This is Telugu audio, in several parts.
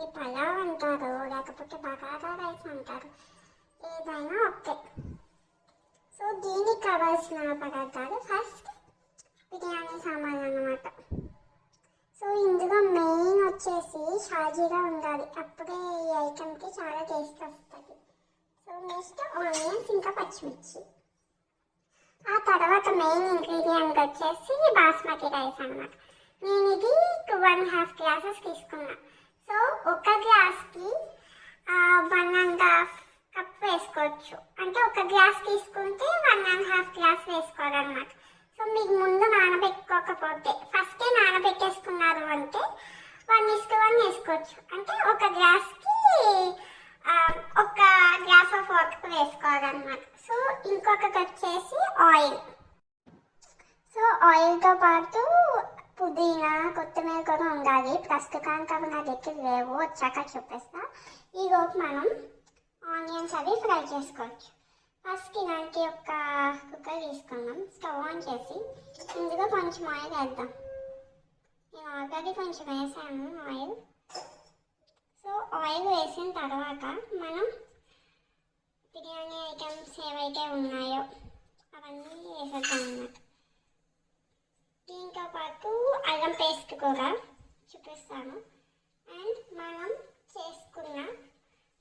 దీన్ని పలావ్ అంటారు, లేకపోతే బగారా రైస్ అంటారు, ఏదైనా ఓకే. సో దీనికి కావాల్సిన పదార్థాలు ఫస్ట్ బిర్యానీ సామాన్లు అన్నమాట. సో ఇందులో మెయిన్ వచ్చేసి షాజీరా ఉండాలి, అప్పుడే ఈ ఐటెంకి చాలా టేస్ట్ వస్తుంది. సో నెక్స్ట్ ఆనియన్స్ ఇంకా పచ్చిమిర్చి. ఆ తర్వాత మెయిన్ ఇంగ్రీడియంట్ వచ్చేసి బాస్మతి రైస్ అన్నమాట. నేను ఇది 2.5 గ్లాసెస్ తీసుకున్నా. సో ఒక గ్లాస్కి 1.5 కప్ వేసుకోవచ్చు. అంటే ఒక గ్లాస్ తీసుకుంటే 1.5 గ్లాస్ వేసుకోవాలన్నమాట. సో మీకు ముందు నానబెట్టుకోకపోతే ఫస్టే నానబెట్టేసుకున్నారు అంటే 1:1 వేసుకోవచ్చు. అంటే ఒక గ్లాస్కి ఒక గ్లాస్ ఆఫ్ వాటర్ వేసుకోవాలన్నమాట. సో ఇంకొకటి వచ్చేసి ఆయిల్. సో ఆయిల్తో పాటు పుదీనా కొత్తిమీర కూడా ఉండాలి. ప్రస్తుతానికి అవి నా దగ్గర లేవు, వచ్చాక చూపిస్తా. ఈలోపు మనం ఆనియన్స్ అవి ఫ్రై చేసుకోవచ్చు. ఫస్ట్ ఇలాంటి ఒక కుక్కర్ తీసుకున్నాం, స్టవ్ ఆన్ చేసి ఇందులో కొంచెం ఆయిల్ వేద్దాం. నేను ఆల్రెడీ కొంచెం వేసాను ఆయిల్. సో ఆయిల్ వేసిన తర్వాత మనం బిర్యానీ ఐటమ్స్ ఏవైతే ఉన్నాయో అవన్నీ వేసేద్దాం అన్నమాట. దీంతో పాటు అల్లం పేస్ట్ కూడా చూపిస్తాను. అండ్ మనం చేసుకున్న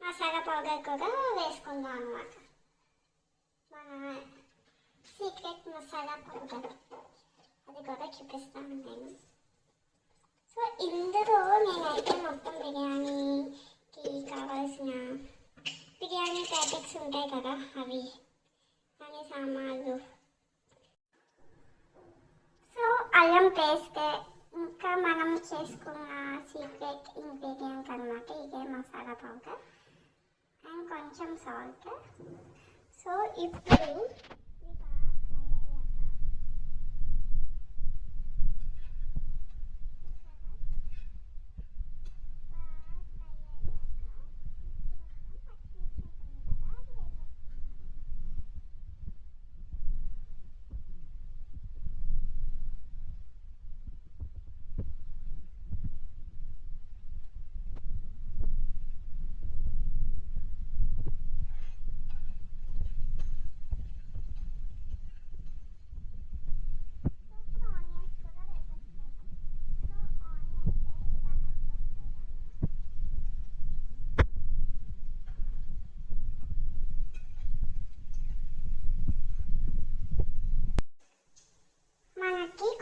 మసాలా పౌడర్ కూడా వేసుకుందాం అన్నమాట. మన సీక్రెట్ మసాలా పౌడర్ అది కూడా చూపిస్తాను నేను. సో ఇందులో నేనైతే మొత్తం బిర్యానీకి కావాల్సిన బిర్యానీ ప్యాకెట్స్ ఉంటాయి కదా, అవి అనే సామాన్లు. సో అల్లం పేస్ట్, ఇంకా మనం చేసుకున్న సీక్రెట్ ఇంగ్రీడియంట్ అన్నమాట ఇదే మసాలా పౌడర్, అండ్ కొంచెం సాల్ట్. సో ఇప్పుడు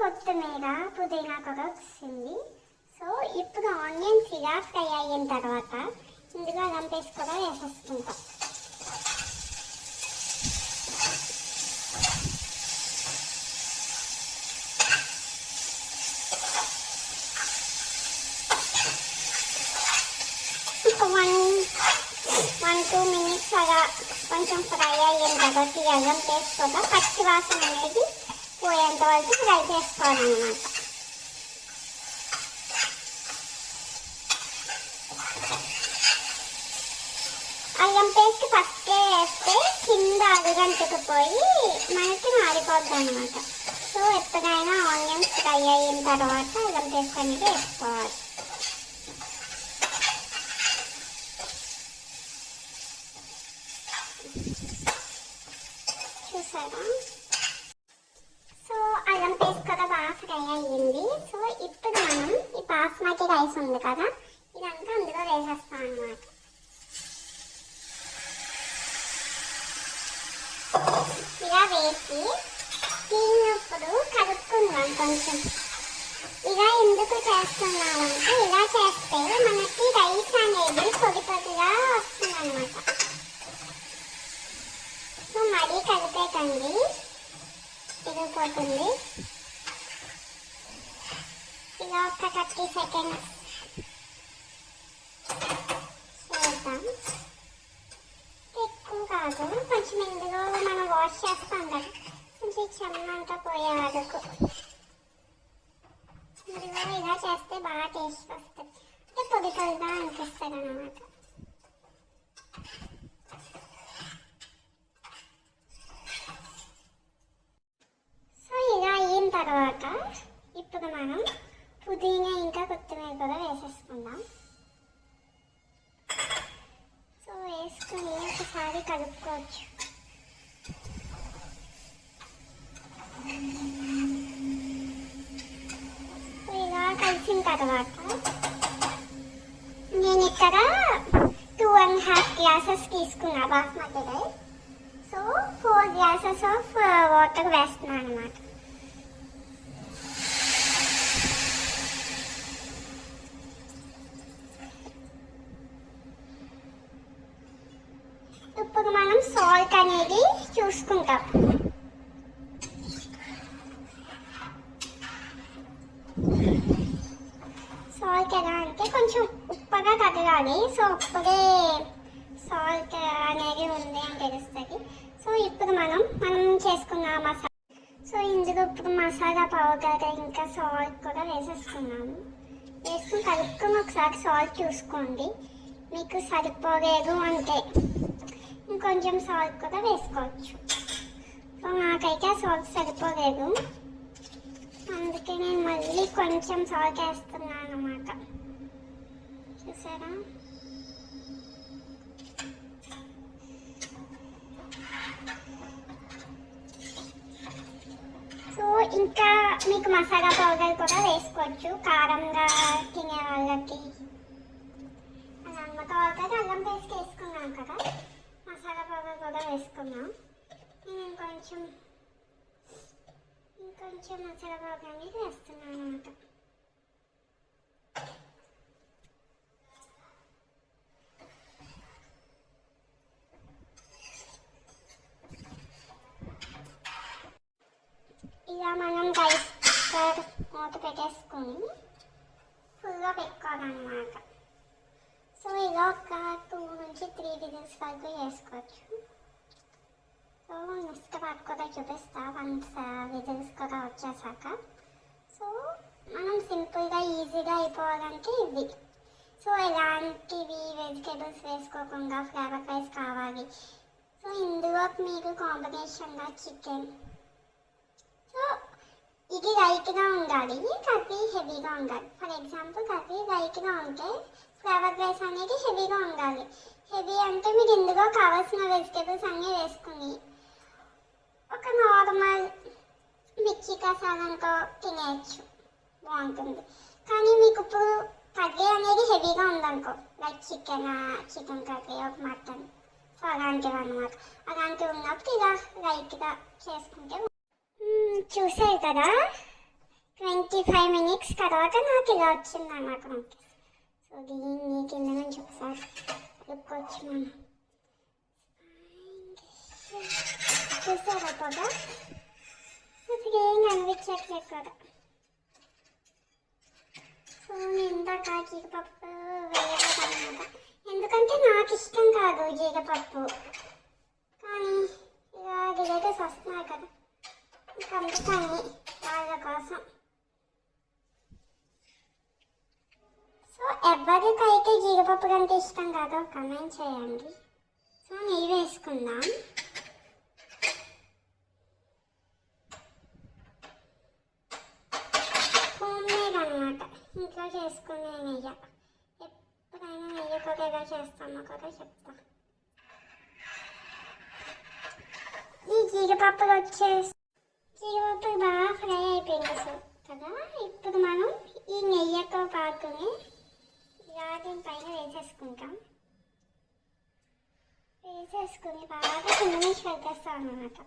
కొత్తిమీర పుదీనా కూడా వచ్చింది. సో ఇప్పుడు ఆనియన్స్ ఇలా ఫ్రై అయిన తర్వాత ఇందులో అల్లం పేస్ట్ కూడా వేసేసుకుంటాం. ఒక 1-2 మినిట్స్ అలా కొంచెం ఫ్రై అయిన తర్వాత ఈ అల్లం పేస్ట్ కూడా పచ్చి వాసన అనేది పోయేంత వరకు ఫ్రై చేసుకోవాలన్నమాట. అల్లం పేస్ట్ ఫస్టే వేస్తే కింద అడుగంటుకుపోయి మనకి మారిపోద్ది అనమాట. సో ఎప్పుడైనా ఆనియన్స్ ఫ్రై అయిన తర్వాత అల్లం పేస్ట్ అనేది వేసుకోవాలి. చూసారా? సో అల్లం పేస్ట్ కూడా బాగా ఫ్రై అయ్యింది. సో ఇప్పుడు మనం ఈ బాస్మతి రైస్ ఉంది కదా, ఇదంతా అందులో వేసేస్తాం అన్నమాట. ఇలా వేసి దీన్ని ఇప్పుడు కలుపుకుందాం కొంచెం. ఇలా ఎందుకు చేస్తున్నామంటే ఇలా చేస్తే మనకి రైస్ అనేది పొడి పొడిగా వస్తుంది అన్నమాట. సో మరీ కలిపేకండి, తిరిగిపోతుంది. ఇలా ఒక 30 సెకండ్స్ చేద్దాం. ఎక్కువ కాదు, కొంచెం ఇందులో మనం వాష్ చేస్తాం కదా, కొంచెం చెమ్మంతా పోయే వరకు ఇందులో ఇలా చేస్తే బాగా టేస్ట్ వస్తుంది. అంటే పొడి పొడిగా అనిపిస్తుంది అన్నమాట. తర్వాత ఇప్పుడు మనం పుదీనా ఇంకా కొత్తిమీర కూడా వేసేసుకుందాం. ఒకసారి కలుపుకోవచ్చు. ఇలా కలిసిన తర్వాత నేను ఇక్కడ 2.5 గ్లాసెస్ తీసుకున్నా basmati rice. So 4 glasses of water వేస్తున్నాను అన్నమాట. ఇప్పుడు మనం సాల్ట్ అనేది చూసుకుంటాం. సాల్ట్ ఎలా అంటే కొంచెం ఉప్పగా తగలాలి. సో ఉప్పుడే సాల్ట్ అనేది ఉంది అని తెలుస్తుంది. సో ఇప్పుడు మనం చేసుకున్న మసాలా, సో ఇందులో ఇప్పుడు మసాలా పౌడర్ ఇంకా సాల్ట్ కూడా వేసేసుకున్నాము. వేసుకుని కలుపుకొని ఒకసారి సాల్ట్ చూసుకోండి. మీకు సరిపోలేదు అంటే ఇంకొంచెం సాల్ట్ కూడా వేసుకోవచ్చు. సో నాకైతే సాల్ట్ సరిపోలేదు, అందుకే నేను మళ్ళీ కొంచెం సాల్ట్ వేస్తున్నాను అన్నమాట. చూసారా? సో ఇంకా మీకు మసాలా పౌడర్ కూడా వేసుకోవచ్చు కారంగా తినే వాళ్ళకి. అలా ఆల్రెడీ అల్లం పేస్ట్ వేసుకున్నాం కదా, మసాలా పౌడర్ కూడా వేసుకున్నాం. నేను ఇంకొంచెం మసాలా పౌడర్ అనేది వేస్తున్నాను అన్నమాట. ఇలా మనం రైస్ మూత పెట్టేసుకొని ఫుల్గా పెట్టుకోవాలన్నమాట. సో ఇలా ఒక 2 నుంచి 3 విజిల్స్ వరకు చేసుకోవచ్చు. సో నెక్స్ట్ పార్ట్ కూడా చూపిస్తా వన్స్ విజిల్స్ కూడా వచ్చేసాక. సో మనం సింపుల్గా ఈజీగా అయిపోవాలంటే ఇవి. సో ఎలాంటివి వెజిటేబుల్స్ వేసుకోకుండా ఫ్లేవర్ రైస్ కావాలి. సో ఇందులో మీరు కాంబినేషన్గా చికెన్, సో ఇది లైట్గా ఉండాలి, కర్రీ హెవీగా ఉండాలి. ఫర్ ఎగ్జాంపుల్ కర్రీ లైట్గా ఉంటే ఫ్లేవర్ రైస్ అనేది హెవీగా ఉండాలి. హెవీ అంటే మీరు ఇందులో కావాల్సిన వెజిటేబుల్స్ అన్నీ వేసుకుని ఒక నార్మల్ మిర్చి కసాలంతో తినేయచ్చు, బాగుంటుంది. కానీ మీకు ఇప్పుడు కర్రీ అనేది హెవీగా ఉందనుకో, లైక్ చికెన్ కర్రీ ఒక మటన్, సో అలాంటివి అన్నమాట. అలాంటివి ఉన్నప్పుడు ఇలా లైట్గా చేసుకుంటే. చూసారు కదా, 25 మినిట్స్ తర్వాత నాకు ఇలా వచ్చింది అన్నమాట. సో దీన్ని కింద నుంచి ఒకసారి కలుపుకోవచ్చు మనం. చూసారా కదా, అసలు ఏం కనిపించట్లేదు కదా. సో నేను ఇందాక జీడిపప్పు వేయలేదు అన్నమాట, ఎందుకంటే నాకు ఇష్టం కాదు జీడిపప్పు. కానీ ఇలా రిలేటివ్స్ వస్తున్నాయి కదా, అందుకని వాళ్ళ కోసం. సో ఎవరికైతే జీడిపప్పు అంటే ఇష్టం కాదో కమెంట్ చేయండి. సో నెయ్యి వేసుకుందాం. హోమ్మేడ్ అన్నమాట, ఇంట్లో చేసుకునే నెయ్యి. ఎప్పుడైనా నెయ్యి కూడా ఎలా చేస్తామో కూడా చెప్తా. ఈ జీడిపప్పులు జీడిపప్పు బాగా ఫ్రై అయిపోయింది కదా. ఇప్పుడు మనం ఈ నెయ్యితో పాటుని ఇలా దీనిపైన వేసేసుకుంటాం. వేసేసుకుని బాగా కింద నుంచి పెట్టేస్తాం అన్నమాట.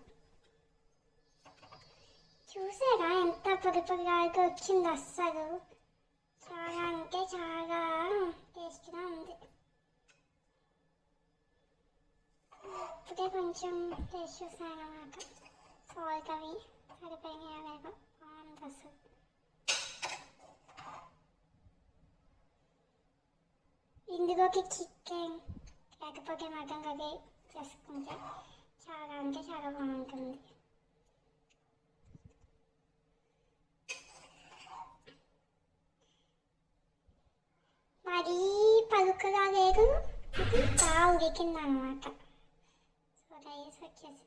చూసారా ఎంత పొడి పొడిగా వచ్చింది, అస్సలు చాలా అంటే చాలా టేస్ట్గా ఉంది. ఇప్పుడే కొంచెం టేస్ట్ చూసాను అన్నమాట. సాల్ట్ అవి సరిపోయినాయా లేదో బాగుంది అసలు. ఇందులోకి చికెన్ లేకపోతే మటన్ కర్రీ చేసుకుంటే చాలా అంటే చాలా బాగుంటుంది. మరీ పలుకుగా లేదు, ఇది బాగా ఉడికింది అన్నమాట. సో రైస్ వచ్చేసి